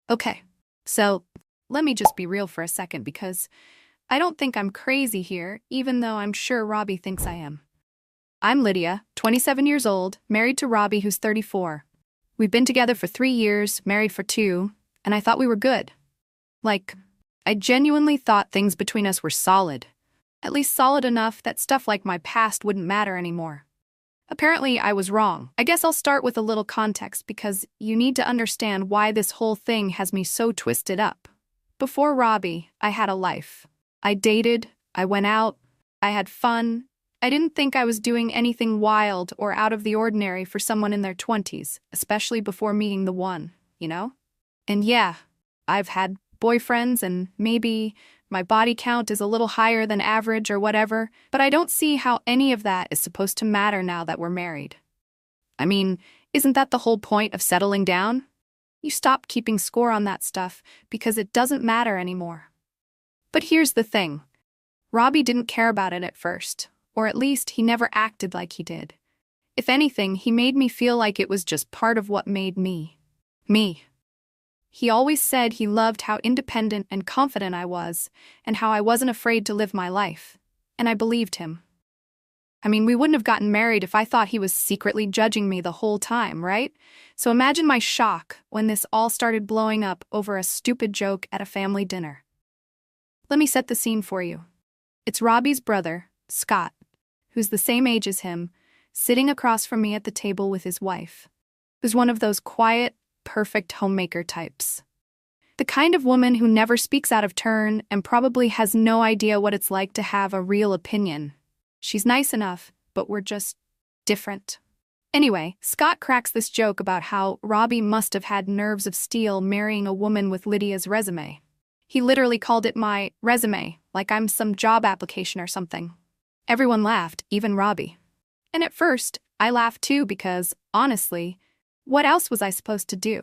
Okay, so let me just be real for a second because I don't think I'm crazy here, even though I'm sure Robbie thinks I am. I'm Lydia, 27 years old, married to Robbie, who's 34. We've been together for 3 years, married for 2, and I thought we were good. Like, I genuinely thought things between us were solid. At least solid enough that stuff like my past wouldn't matter anymore. Apparently, I was wrong. I guess I'll start with a little context because you need to understand why this whole thing has me so twisted up. Before Robbie, I had a life. I dated, I went out, I had fun. I didn't think I was doing anything wild or out of the ordinary for someone in their 20s, especially before meeting the one, you know? And yeah, I've had boyfriends and maybe my body count is a little higher than average or whatever, but I don't see how any of that is supposed to matter now that we're married. I mean, isn't that the whole point of settling down? You stop keeping score on that stuff because it doesn't matter anymore. But here's the thing. Robbie didn't care about it at first, or at least he never acted like he did. If anything, he made me feel like it was just part of what made me. Me. He always said he loved how independent and confident I was, and how I wasn't afraid to live my life. And I believed him. I mean, we wouldn't have gotten married if I thought he was secretly judging me the whole time, right? So imagine my shock when this all started blowing up over a stupid joke at a family dinner. Let me set the scene for you. It's Robbie's brother, Scott, who's the same age as him, sitting across from me at the table with his wife, who's one of those quiet, perfect homemaker types. The kind of woman who never speaks out of turn and probably has no idea what it's like to have a real opinion. She's nice enough, but we're just different. Anyway, Scott cracks this joke about how Robbie must have had nerves of steel marrying a woman with Lydia's resume. He literally called it my resume, like I'm some job application or something. Everyone laughed, even Robbie. And at first, I laughed too because, honestly, what else was I supposed to do?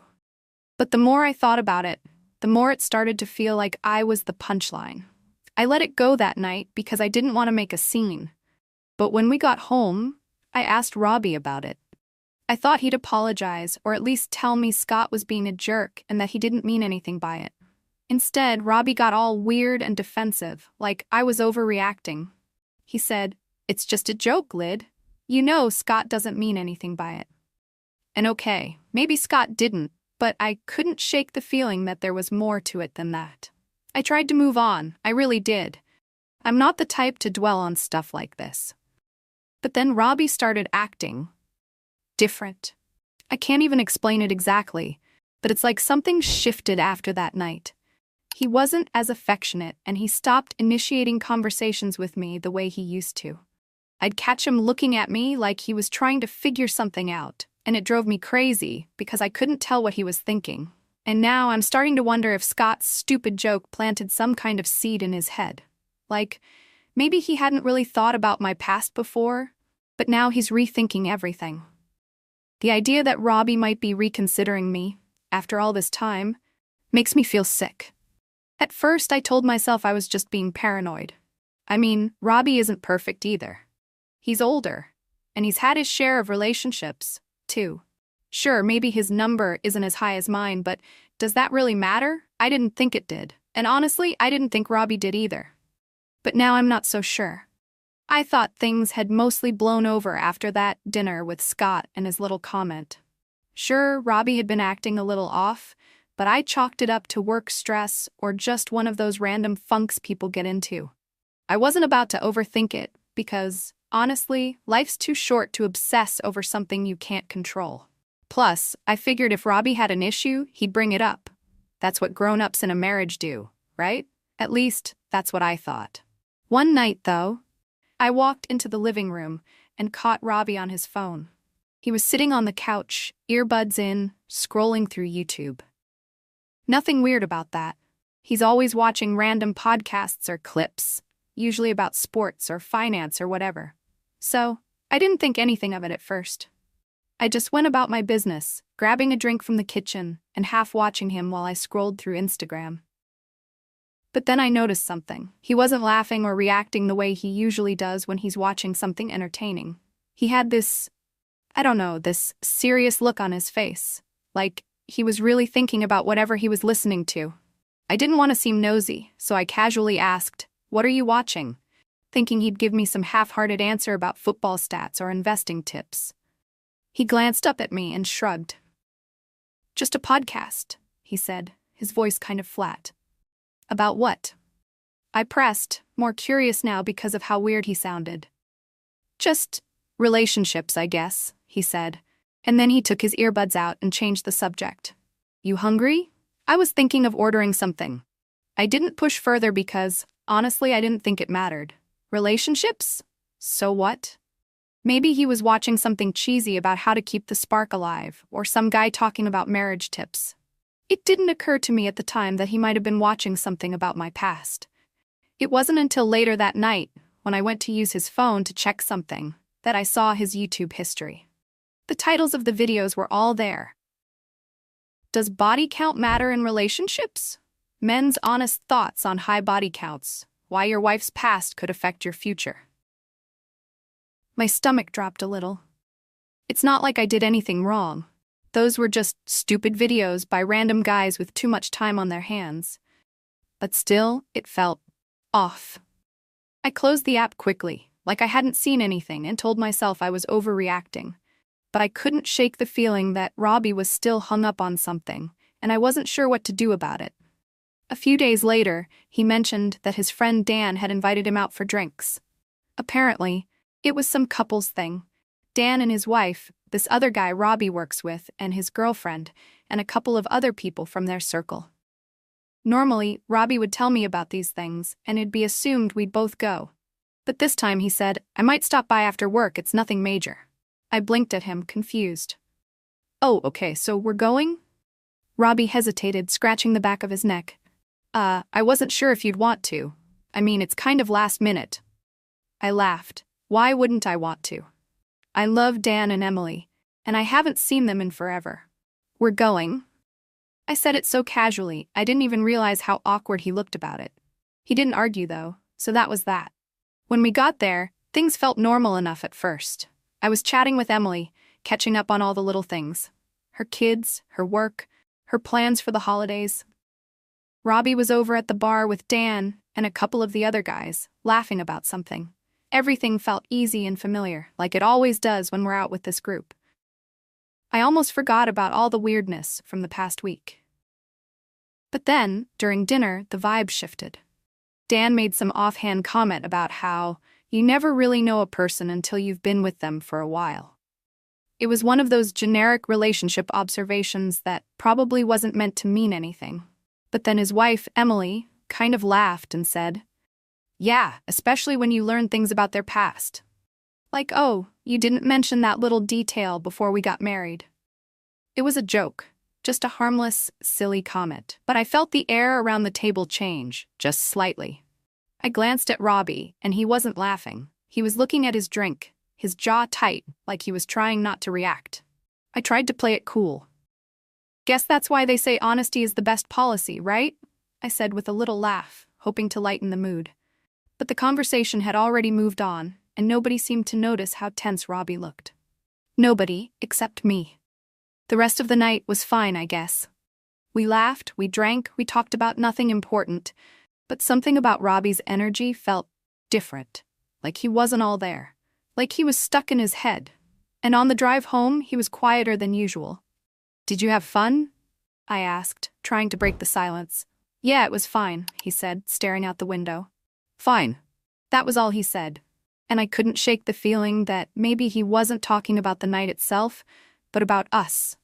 But the more I thought about it, the more it started to feel like I was the punchline. I let it go that night because I didn't want to make a scene. But when we got home, I asked Robbie about it. I thought he'd apologize or at least tell me Scott was being a jerk and that he didn't mean anything by it. Instead, Robbie got all weird and defensive, like I was overreacting. He said, "It's just a joke, Lyd. You know Scott doesn't mean anything by it." And okay, maybe Scott didn't, but I couldn't shake the feeling that there was more to it than that. I tried to move on, I really did. I'm not the type to dwell on stuff like this. But then Robbie started acting different. I can't even explain it exactly, but it's like something shifted after that night. He wasn't as affectionate, and he stopped initiating conversations with me the way he used to. I'd catch him looking at me like he was trying to figure something out, and it drove me crazy because I couldn't tell what he was thinking. And now I'm starting to wonder if Scott's stupid joke planted some kind of seed in his head. Like, maybe he hadn't really thought about my past before, but now he's rethinking everything. The idea that Robbie might be reconsidering me, after all this time, makes me feel sick. At first, I told myself I was just being paranoid. I mean, Robbie isn't perfect either. He's older, and he's had his share of relationships, too. Sure, maybe his number isn't as high as mine, but does that really matter? I didn't think it did. And honestly, I didn't think Robbie did either. But now I'm not so sure. I thought things had mostly blown over after that dinner with Scott and his little comment. Sure, Robbie had been acting a little off, but I chalked it up to work stress or just one of those random funks people get into. I wasn't about to overthink it because, honestly, life's too short to obsess over something you can't control. Plus, I figured if Robbie had an issue, he'd bring it up. That's what grown-ups in a marriage do, right? At least, that's what I thought. One night, though, I walked into the living room and caught Robbie on his phone. He was sitting on the couch, earbuds in, scrolling through YouTube. Nothing weird about that. He's always watching random podcasts or clips, usually about sports or finance or whatever. So, I didn't think anything of it at first. I just went about my business, grabbing a drink from the kitchen and half watching him while I scrolled through Instagram. But then I noticed something. He wasn't laughing or reacting the way he usually does when he's watching something entertaining. He had this serious look on his face, like he was really thinking about whatever he was listening to. I didn't want to seem nosy, so I casually asked, "What are you watching?" thinking he'd give me some half-hearted answer about football stats or investing tips. He glanced up at me and shrugged. "Just a podcast," he said, his voice kind of flat. "About what?" I pressed, more curious now because of how weird he sounded. "Just relationships, I guess," he said, and then he took his earbuds out and changed the subject. "You hungry?" I was thinking of ordering something. I didn't push further because, honestly, I didn't think it mattered. Relationships? So what? Maybe he was watching something cheesy about how to keep the spark alive, or some guy talking about marriage tips. It didn't occur to me at the time that he might have been watching something about my past. It wasn't until later that night, when I went to use his phone to check something, that I saw his YouTube history. The titles of the videos were all there. Does body count matter in relationships? Men's honest thoughts on high body counts. Why your wife's past could affect your future. My stomach dropped a little. It's not like I did anything wrong. Those were just stupid videos by random guys with too much time on their hands. But still, it felt off. I closed the app quickly, like I hadn't seen anything, and told myself I was overreacting. But I couldn't shake the feeling that Robbie was still hung up on something, and I wasn't sure what to do about it. A few days later, he mentioned that his friend Dan had invited him out for drinks. Apparently, it was some couples thing. Dan and his wife, this other guy Robbie works with, and his girlfriend, and a couple of other people from their circle. Normally, Robbie would tell me about these things, and it'd be assumed we'd both go. But this time he said, "I might stop by after work, it's nothing major." I blinked at him, confused. "Oh, okay, so we're going?" Robbie hesitated, scratching the back of his neck. I wasn't sure if you'd want to. I mean, it's kind of last minute." I laughed. Why wouldn't I want to? I love Dan and Emily, and I haven't seen them in forever. "We're going?" I said it so casually, I didn't even realize how awkward he looked about it. He didn't argue, though, so that was that. When we got there, things felt normal enough at first. I was chatting with Emily, catching up on all the little things. Her kids, her work, her plans for the holidays. Robbie was over at the bar with Dan and a couple of the other guys, laughing about something. Everything felt easy and familiar, like it always does when we're out with this group. I almost forgot about all the weirdness from the past week. But then, during dinner, the vibe shifted. Dan made some offhand comment about how you never really know a person until you've been with them for a while. It was one of those generic relationship observations that probably wasn't meant to mean anything. But then his wife, Emily, kind of laughed and said, "Yeah, especially when you learn things about their past. Like, oh, you didn't mention that little detail before we got married." It was a joke, just a harmless, silly comment, but I felt the air around the table change, just slightly. I glanced at Robbie, and he wasn't laughing. He was looking at his drink, his jaw tight, like he was trying not to react. I tried to play it cool. "Guess that's why they say honesty is the best policy, right?" I said with a little laugh, hoping to lighten the mood. But the conversation had already moved on, and nobody seemed to notice how tense Robbie looked. Nobody, except me. The rest of the night was fine, I guess. We laughed, we drank, we talked about nothing important, but something about Robbie's energy felt different, like he wasn't all there, like he was stuck in his head. And on the drive home, he was quieter than usual. "Did you have fun?" I asked, trying to break the silence. "Yeah, it was fine," he said, staring out the window. "Fine." That was all he said, and I couldn't shake the feeling that maybe he wasn't talking about the night itself, but about us.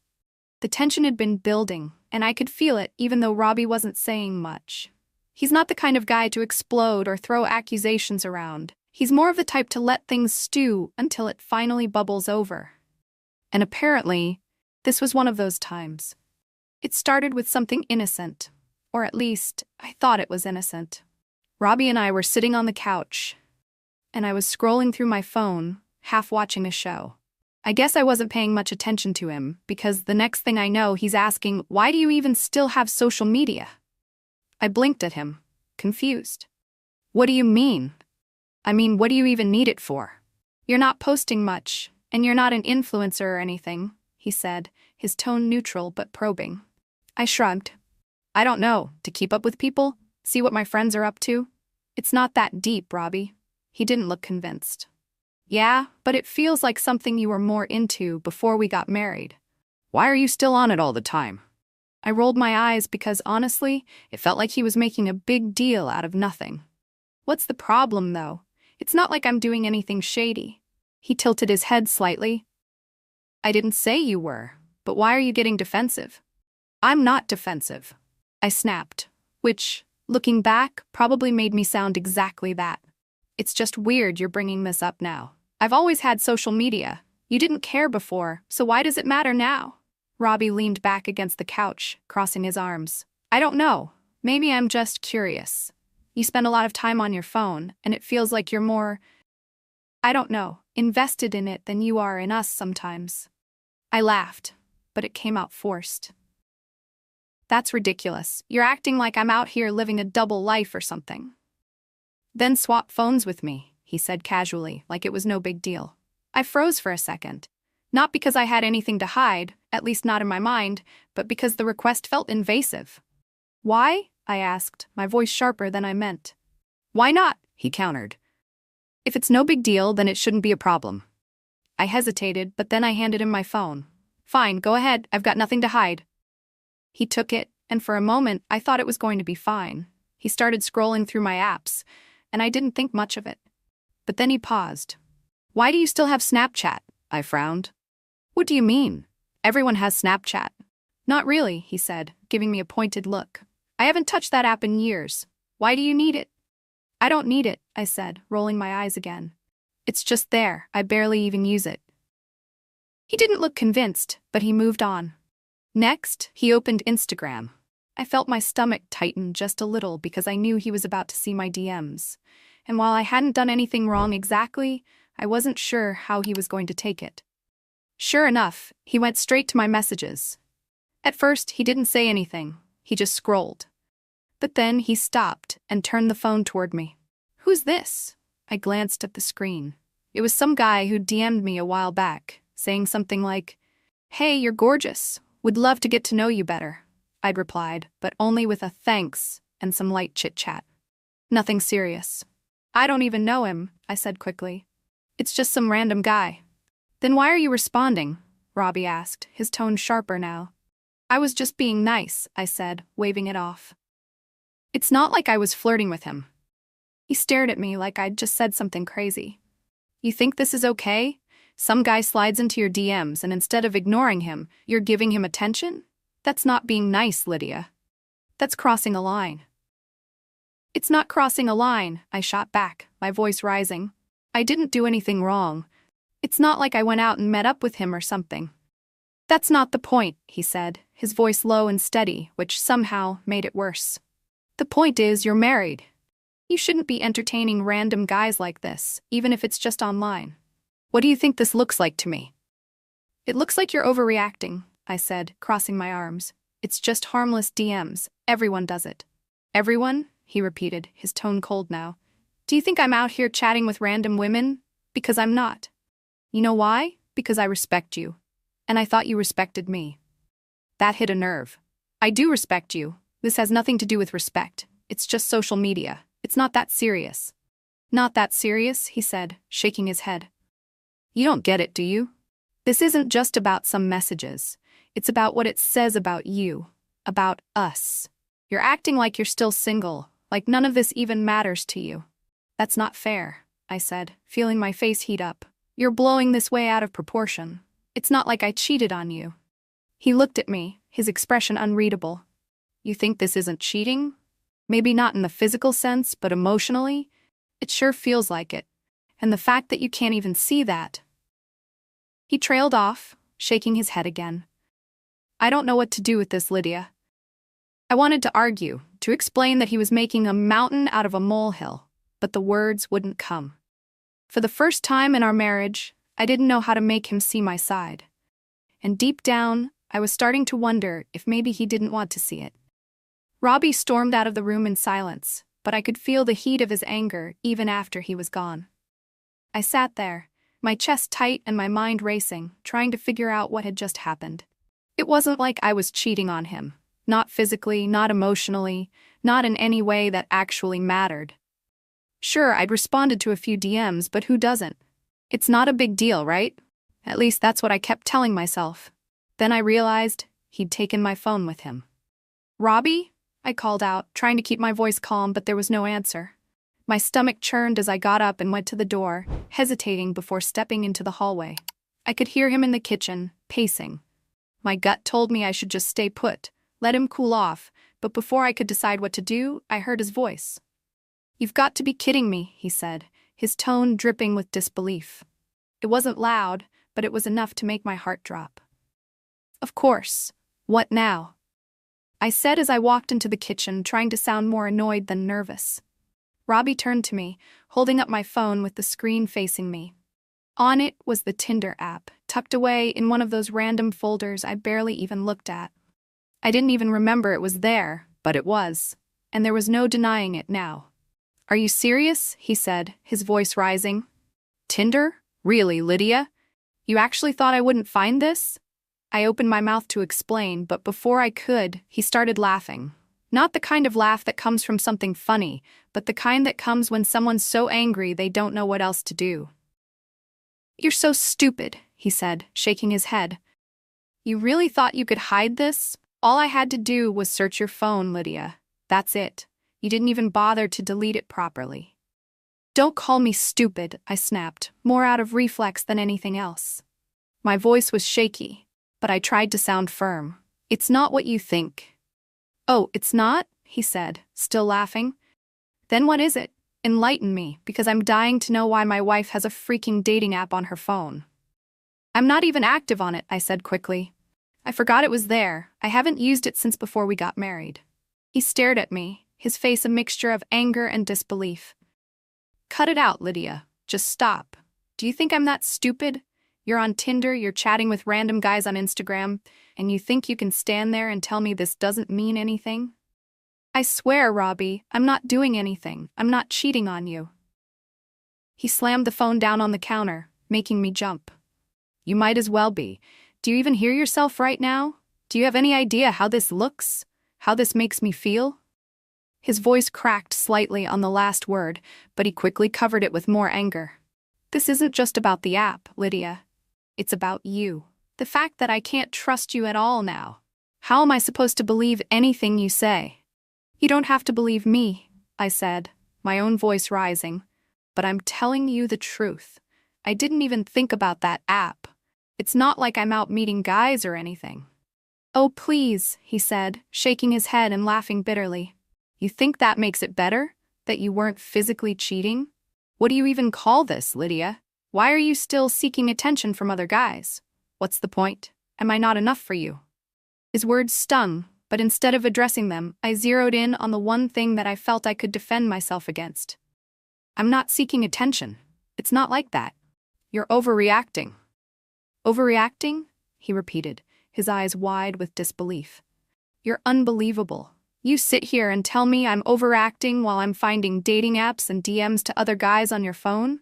The tension had been building, and I could feel it even though Robbie wasn't saying much. He's not the kind of guy to explode or throw accusations around. He's more of the type to let things stew until it finally bubbles over. And apparently, this was one of those times. It started with something innocent, or at least, I thought it was innocent. Robbie and I were sitting on the couch, and I was scrolling through my phone, half watching a show. I guess I wasn't paying much attention to him, because the next thing I know, he's asking, "Why do you even still have social media?" I blinked at him, confused. "What do you mean?" "I mean, what do you even need it for? You're not posting much, and you're not an influencer or anything," he said, his tone neutral but probing. I shrugged. I don't know, to keep up with people? See what my friends are up to? It's not that deep, Robbie. He didn't look convinced. Yeah, but it feels like something you were more into before we got married. Why are you still on it all the time? I rolled my eyes because, honestly, it felt like he was making a big deal out of nothing. What's the problem, though? It's not like I'm doing anything shady. He tilted his head slightly. I didn't say you were, but why are you getting defensive? I'm not defensive, I snapped, which, looking back, probably made me sound exactly that. It's just weird you're bringing this up now. I've always had social media. You didn't care before, so why does it matter now? Robbie leaned back against the couch, crossing his arms. I don't know. Maybe I'm just curious. You spend a lot of time on your phone, and it feels like you're more, I don't know, invested in it than you are in us sometimes. I laughed, but it came out forced. That's ridiculous. You're acting like I'm out here living a double life or something. Then swap phones with me, he said casually, like it was no big deal. I froze for a second. Not because I had anything to hide, at least not in my mind, but because the request felt invasive. Why? I asked, my voice sharper than I meant. Why not? He countered. If it's no big deal, then it shouldn't be a problem. I hesitated, but then I handed him my phone. Fine, go ahead, I've got nothing to hide. He took it, and for a moment, I thought it was going to be fine. He started scrolling through my apps, and I didn't think much of it. But then he paused. Why do you still have Snapchat? I frowned. What do you mean? Everyone has Snapchat. Not really, he said, giving me a pointed look. I haven't touched that app in years. Why do you need it? I don't need it, I said, rolling my eyes again. It's just there, I barely even use it. He didn't look convinced, but he moved on. Next, he opened Instagram. I felt my stomach tighten just a little because I knew he was about to see my DMs. And while I hadn't done anything wrong exactly, I wasn't sure how he was going to take it. Sure enough, he went straight to my messages. At first, he didn't say anything. He just scrolled. But then he stopped and turned the phone toward me. Who's this? I glanced at the screen. It was some guy who DM'd me a while back, saying something like, Hey, you're gorgeous. Would love to get to know you better. I'd replied, but only with a thanks and some light chit-chat. Nothing serious. I don't even know him, I said quickly. It's just some random guy. Then why are you responding? Robbie asked, his tone sharper now. I was just being nice, I said, waving it off. It's not like I was flirting with him. He stared at me like I'd just said something crazy. You think this is okay? Some guy slides into your DMs and instead of ignoring him, you're giving him attention? That's not being nice, Lydia. That's crossing a line. It's not crossing a line, I shot back, my voice rising. I didn't do anything wrong. It's not like I went out and met up with him or something. That's not the point, he said, his voice low and steady, which somehow made it worse. The point is you're married. You shouldn't be entertaining random guys like this, even if it's just online. What do you think this looks like to me? It looks like you're overreacting, I said, crossing my arms. It's just harmless DMs. Everyone does it. Everyone? He repeated, his tone cold now. Do you think I'm out here chatting with random women? Because I'm not. You know why? Because I respect you. And I thought you respected me. That hit a nerve. I do respect you. This has nothing to do with respect. It's just social media. It's not that serious. Not that serious, he said, shaking his head. You don't get it, do you? This isn't just about some messages. It's about what it says about you. About us. You're acting like you're still single, like none of this even matters to you. That's not fair, I said, feeling my face heat up. You're blowing this way out of proportion. It's not like I cheated on you. He looked at me, his expression unreadable. You think this isn't cheating? Maybe not in the physical sense, but emotionally? It sure feels like it. And the fact that you can't even see that. He trailed off, shaking his head again. I don't know what to do with this, Lydia. I wanted to argue, to explain that he was making a mountain out of a molehill, but the words wouldn't come. For the first time in our marriage, I didn't know how to make him see my side. And deep down, I was starting to wonder if maybe he didn't want to see it. Robbie stormed out of the room in silence, but I could feel the heat of his anger even after he was gone. I sat there, my chest tight and my mind racing, trying to figure out what had just happened. It wasn't like I was cheating on him. Not physically, not emotionally, not in any way that actually mattered. Sure, I'd responded to a few DMs, but who doesn't? It's not a big deal, right? At least that's what I kept telling myself. Then I realized he'd taken my phone with him. "Robbie?" I called out, trying to keep my voice calm, but there was no answer. My stomach churned as I got up and went to the door, hesitating before stepping into the hallway. I could hear him in the kitchen, pacing. My gut told me I should just stay put, let him cool off, but before I could decide what to do, I heard his voice. "You've got to be kidding me," he said, his tone dripping with disbelief. It wasn't loud, but it was enough to make my heart drop. "Of course. What now?" I said as I walked into the kitchen, trying to sound more annoyed than nervous. Robbie turned to me, holding up my phone with the screen facing me. On it was the Tinder app, tucked away in one of those random folders I barely even looked at. I didn't even remember it was there, but it was, and there was no denying it now. "Are you serious?" he said, his voice rising. "Tinder? Really, Lydia? You actually thought I wouldn't find this?" I opened my mouth to explain, but before I could, he started laughing. Not the kind of laugh that comes from something funny, but the kind that comes when someone's so angry they don't know what else to do. "You're so stupid," he said, shaking his head. "You really thought you could hide this? All I had to do was search your phone, Lydia. That's it. You didn't even bother to delete it properly." "Don't call me stupid," I snapped, more out of reflex than anything else. My voice was shaky, but I tried to sound firm. "It's not what you think." "Oh, it's not?" he said, still laughing. "Then what is it? Enlighten me, because I'm dying to know why my wife has a freaking dating app on her phone." "I'm not even active on it," I said quickly. "I forgot it was there. I haven't used it since before we got married." He stared at me, his face a mixture of anger and disbelief. "Cut it out, Lydia. Just stop. Do you think I'm that stupid? You're on Tinder, you're chatting with random guys on Instagram, and you think you can stand there and tell me this doesn't mean anything? I swear, Robbie, I'm not doing anything. I'm not cheating on you." He slammed the phone down on the counter, making me jump. "You might as well be. Do you even hear yourself right now? Do you have any idea how this looks? How this makes me feel?" His voice cracked slightly on the last word, but he quickly covered it with more anger. "This isn't just about the app, Lydia. It's about you. The fact that I can't trust you at all now. How am I supposed to believe anything you say?" "You don't have to believe me," I said, my own voice rising. "But I'm telling you the truth. I didn't even think about that app. It's not like I'm out meeting guys or anything." "Oh, please," he said, shaking his head and laughing bitterly. "You think that makes it better? That you weren't physically cheating? What do you even call this, Lydia? Why are you still seeking attention from other guys? What's the point? Am I not enough for you?" His words stung, but instead of addressing them, I zeroed in on the one thing that I felt I could defend myself against. "I'm not seeking attention. It's not like that. You're overreacting." "Overreacting?" he repeated, his eyes wide with disbelief. "You're unbelievable. You sit here and tell me I'm overacting while I'm finding dating apps and DMs to other guys on your phone?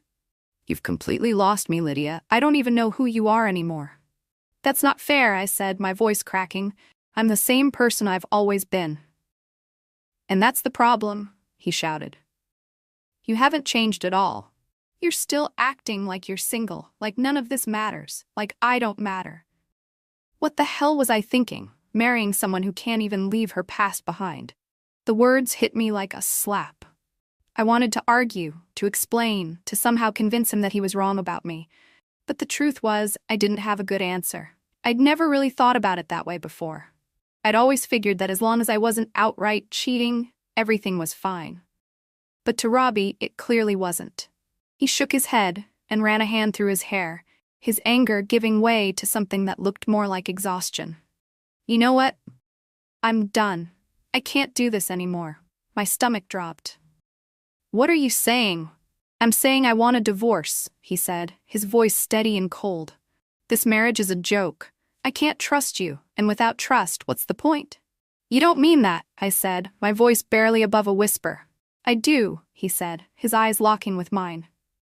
You've completely lost me, Lydia. I don't even know who you are anymore." "That's not fair," I said, my voice cracking. "I'm the same person I've always been." "And that's the problem," he shouted. "You haven't changed at all. You're still acting like you're single, like none of this matters, like I don't matter. What the hell was I thinking, marrying someone who can't even leave her past behind?" The words hit me like a slap. I wanted to argue, to explain, to somehow convince him that he was wrong about me. But the truth was, I didn't have a good answer. I'd never really thought about it that way before. I'd always figured that as long as I wasn't outright cheating, everything was fine. But to Robbie, it clearly wasn't. He shook his head and ran a hand through his hair, his anger giving way to something that looked more like exhaustion. "You know what? I'm done. I can't do this anymore." My stomach dropped. "What are you saying?" "I'm saying I want a divorce," he said, his voice steady and cold. "This marriage is a joke. I can't trust you, and without trust, what's the point?" "You don't mean that," I said, my voice barely above a whisper. "I do," he said, his eyes locking with mine.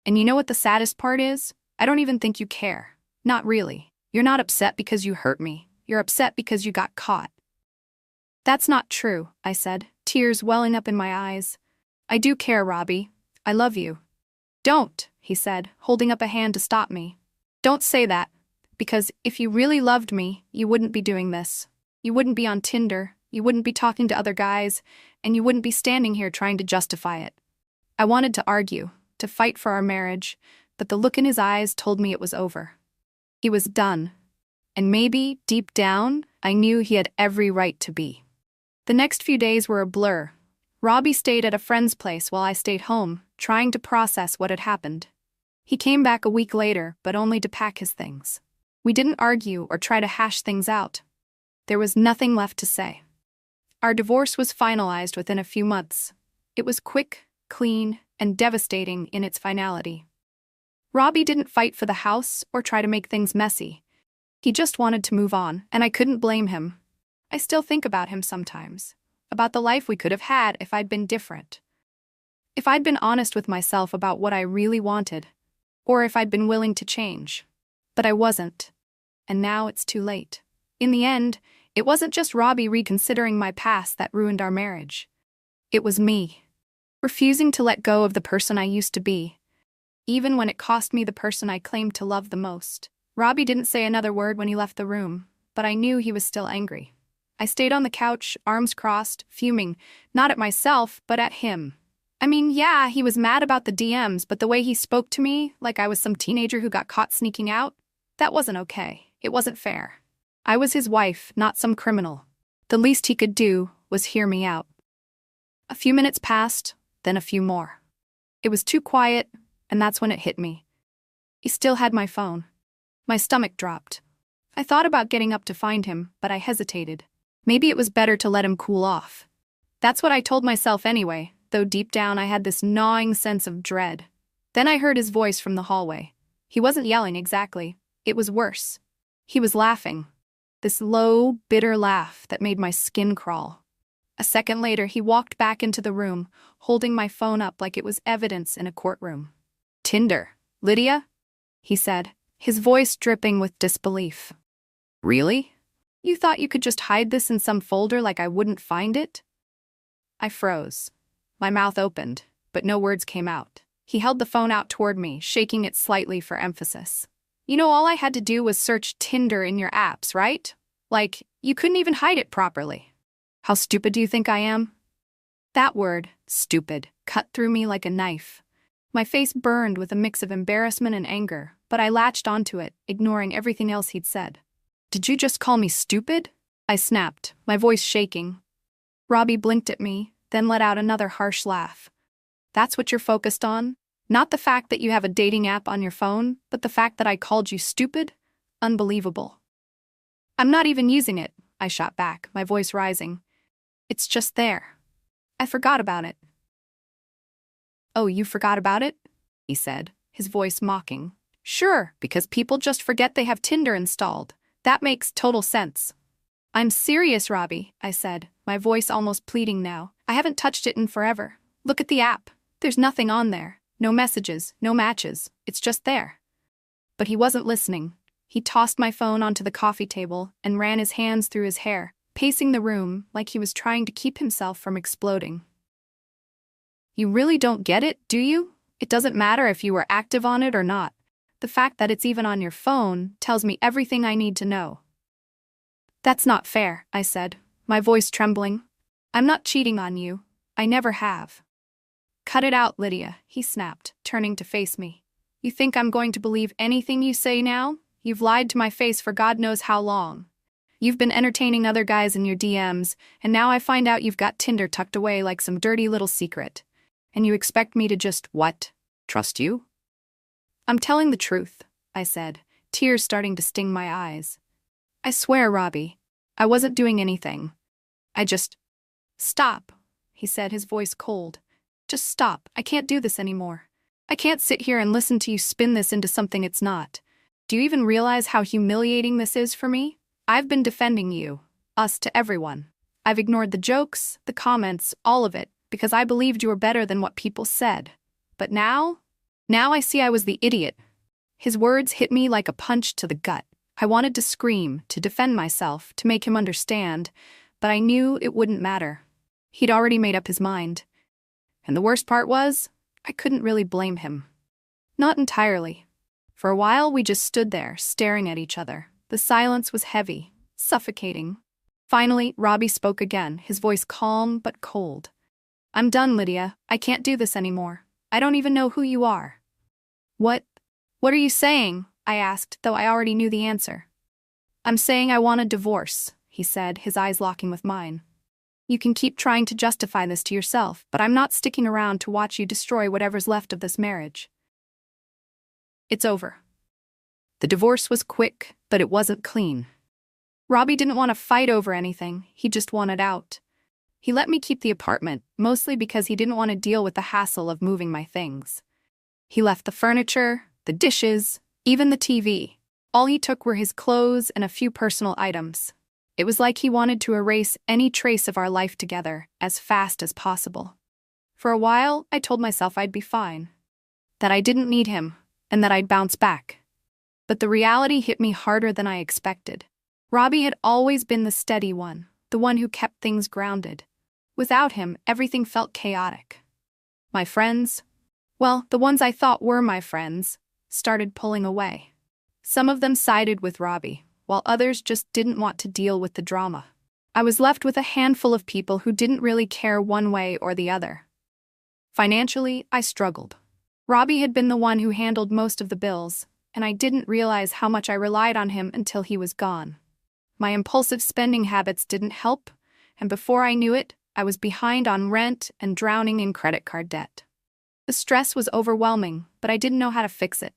"And you know what the saddest part is? I don't even think you care. Not really. You're not upset because you hurt me. You're upset because you got caught. That's not true, I said, tears welling up in my eyes. I do care, Robbie. I love you. Don't, he said, holding up a hand to stop me. Don't say that, because if you really loved me, you wouldn't be doing this. You wouldn't be on Tinder, you wouldn't be talking to other guys, and you wouldn't be standing here trying to justify it. I wanted to argue, to fight for our marriage, but the look in his eyes told me it was over. He was done. And maybe, deep down, I knew he had every right to be. The next few days were a blur. Robbie stayed at a friend's place while I stayed home, trying to process what had happened. He came back a week later, but only to pack his things. We didn't argue or try to hash things out. There was nothing left to say. Our divorce was finalized within a few months. It was quick, clean, and devastating in its finality. Robbie didn't fight for the house or try to make things messy. He just wanted to move on, and I couldn't blame him. I still think about him sometimes, about the life we could have had if I'd been different. If I'd been honest with myself about what I really wanted, or if I'd been willing to change. But I wasn't. And now it's too late. In the end, it wasn't just Robbie reconsidering my past that ruined our marriage. It was me, refusing to let go of the person I used to be, even when it cost me the person I claimed to love the most. Robbie didn't say another word when he left the room, but I knew he was still angry. I stayed on the couch, arms crossed, fuming, not at myself, but at him. I mean, yeah, he was mad about the DMs, but the way he spoke to me, like I was some teenager who got caught sneaking out, that wasn't okay. It wasn't fair. I was his wife, not some criminal. The least he could do was hear me out. A few minutes passed, then a few more. It was too quiet, and that's when it hit me. He still had my phone. My stomach dropped. I thought about getting up to find him, but I hesitated. Maybe it was better to let him cool off. That's what I told myself anyway, though deep down I had this gnawing sense of dread. Then I heard his voice from the hallway. He wasn't yelling exactly. It was worse. He was laughing. This low, bitter laugh that made my skin crawl. A second later, he walked back into the room, holding my phone up like it was evidence in a courtroom. "Tinder, Lydia?" he said, his voice dripping with disbelief. "Really? You thought you could just hide this in some folder like I wouldn't find it?" I froze. My mouth opened, but no words came out. He held the phone out toward me, shaking it slightly for emphasis. "You know, all I had to do was search Tinder in your apps, right? Like, you couldn't even hide it properly. How stupid do you think I am?" That word, stupid, cut through me like a knife. My face burned with a mix of embarrassment and anger, but I latched onto it, ignoring everything else he'd said. "Did you just call me stupid?" I snapped, my voice shaking. Robbie blinked at me, then let out another harsh laugh. "That's what you're focused on? Not the fact that you have a dating app on your phone, but the fact that I called you stupid? Unbelievable." "I'm not even using it," I shot back, my voice rising. "It's just there. I forgot about it." "Oh, you forgot about it?" he said, his voice mocking. "Sure, because people just forget they have Tinder installed. That makes total sense." "I'm serious, Robbie," I said, my voice almost pleading now. "I haven't touched it in forever. Look at the app. There's nothing on there. No messages, no matches. It's just there." But he wasn't listening. He tossed my phone onto the coffee table and ran his hands through his hair, pacing the room like he was trying to keep himself from exploding. "You really don't get it, do you? It doesn't matter if you were active on it or not. The fact that it's even on your phone tells me everything I need to know." "That's not fair," I said, my voice trembling. "I'm not cheating on you. I never have." "Cut it out, Lydia," he snapped, turning to face me. "You think I'm going to believe anything you say now? You've lied to my face for God knows how long. You've been entertaining other guys in your DMs, and now I find out you've got Tinder tucked away like some dirty little secret. And you expect me to just, what? Trust you?" "I'm telling the truth," I said, tears starting to sting my eyes. "I swear, Robbie, I wasn't doing anything. I just—" "Stop," he said, his voice cold. "Just stop. I can't do this anymore. I can't sit here and listen to you spin this into something it's not. Do you even realize how humiliating this is for me? I've been defending you, us, to everyone. I've ignored the jokes, the comments, all of it, because I believed you were better than what people said. But now I see I was the idiot." His words hit me like a punch to the gut. I wanted to scream, to defend myself, to make him understand, but I knew it wouldn't matter. He'd already made up his mind. And the worst part was, I couldn't really blame him. Not entirely. For a while, we just stood there, staring at each other. The silence was heavy, suffocating. Finally, Robbie spoke again, his voice calm but cold. "I'm done, Lydia. I can't do this anymore. I don't even know who you are." What are you saying?" I asked, though I already knew the answer. "I'm saying I want a divorce," he said, his eyes locking with mine. "You can keep trying to justify this to yourself, but I'm not sticking around to watch you destroy whatever's left of this marriage. It's over." The divorce was quick, but it wasn't clean. Robbie didn't want to fight over anything, he just wanted out. He let me keep the apartment, mostly because he didn't want to deal with the hassle of moving my things. He left the furniture, the dishes, even the TV. All he took were his clothes and a few personal items. It was like he wanted to erase any trace of our life together as fast as possible. For a while, I told myself I'd be fine, that I didn't need him, and that I'd bounce back. But the reality hit me harder than I expected. Robbie had always been the steady one, the one who kept things grounded. Without him, everything felt chaotic. My friends, well, the ones I thought were my friends, started pulling away. Some of them sided with Robbie, while others just didn't want to deal with the drama. I was left with a handful of people who didn't really care one way or the other. Financially, I struggled. Robbie had been the one who handled most of the bills, and I didn't realize how much I relied on him until he was gone. My impulsive spending habits didn't help, and before I knew it, I was behind on rent and drowning in credit card debt. The stress was overwhelming, but I didn't know how to fix it.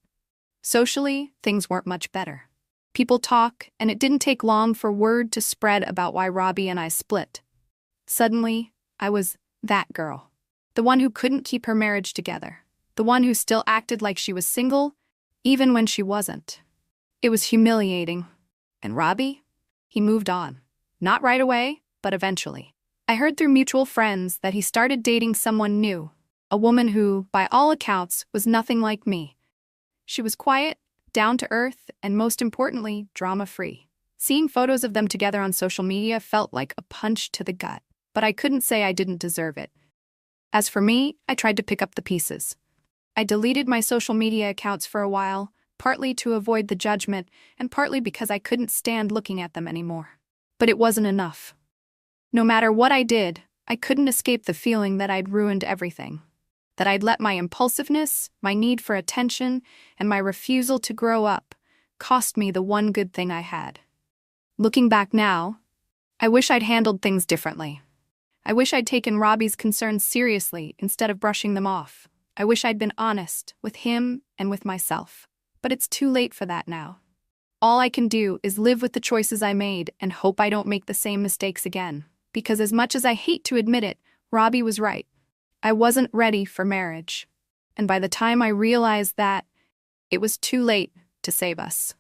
Socially, things weren't much better. People talk, and it didn't take long for word to spread about why Robbie and I split. Suddenly, I was that girl. The one who couldn't keep her marriage together. The one who still acted like she was single, even when she wasn't. It was humiliating. And Robbie? He moved on. Not right away, but eventually. I heard through mutual friends that he started dating someone new, a woman who, by all accounts, was nothing like me. She was quiet, down to earth, and most importantly, drama-free. Seeing photos of them together on social media felt like a punch to the gut, but I couldn't say I didn't deserve it. As for me, I tried to pick up the pieces. I deleted my social media accounts for a while, partly to avoid the judgment, and partly because I couldn't stand looking at them anymore. But it wasn't enough. No matter what I did, I couldn't escape the feeling that I'd ruined everything. That I'd let my impulsiveness, my need for attention, and my refusal to grow up cost me the one good thing I had. Looking back now, I wish I'd handled things differently. I wish I'd taken Robbie's concerns seriously instead of brushing them off. I wish I'd been honest with him and with myself. But it's too late for that now. All I can do is live with the choices I made and hope I don't make the same mistakes again. Because as much as I hate to admit it, Robbie was right. I wasn't ready for marriage. And by the time I realized that, it was too late to save us.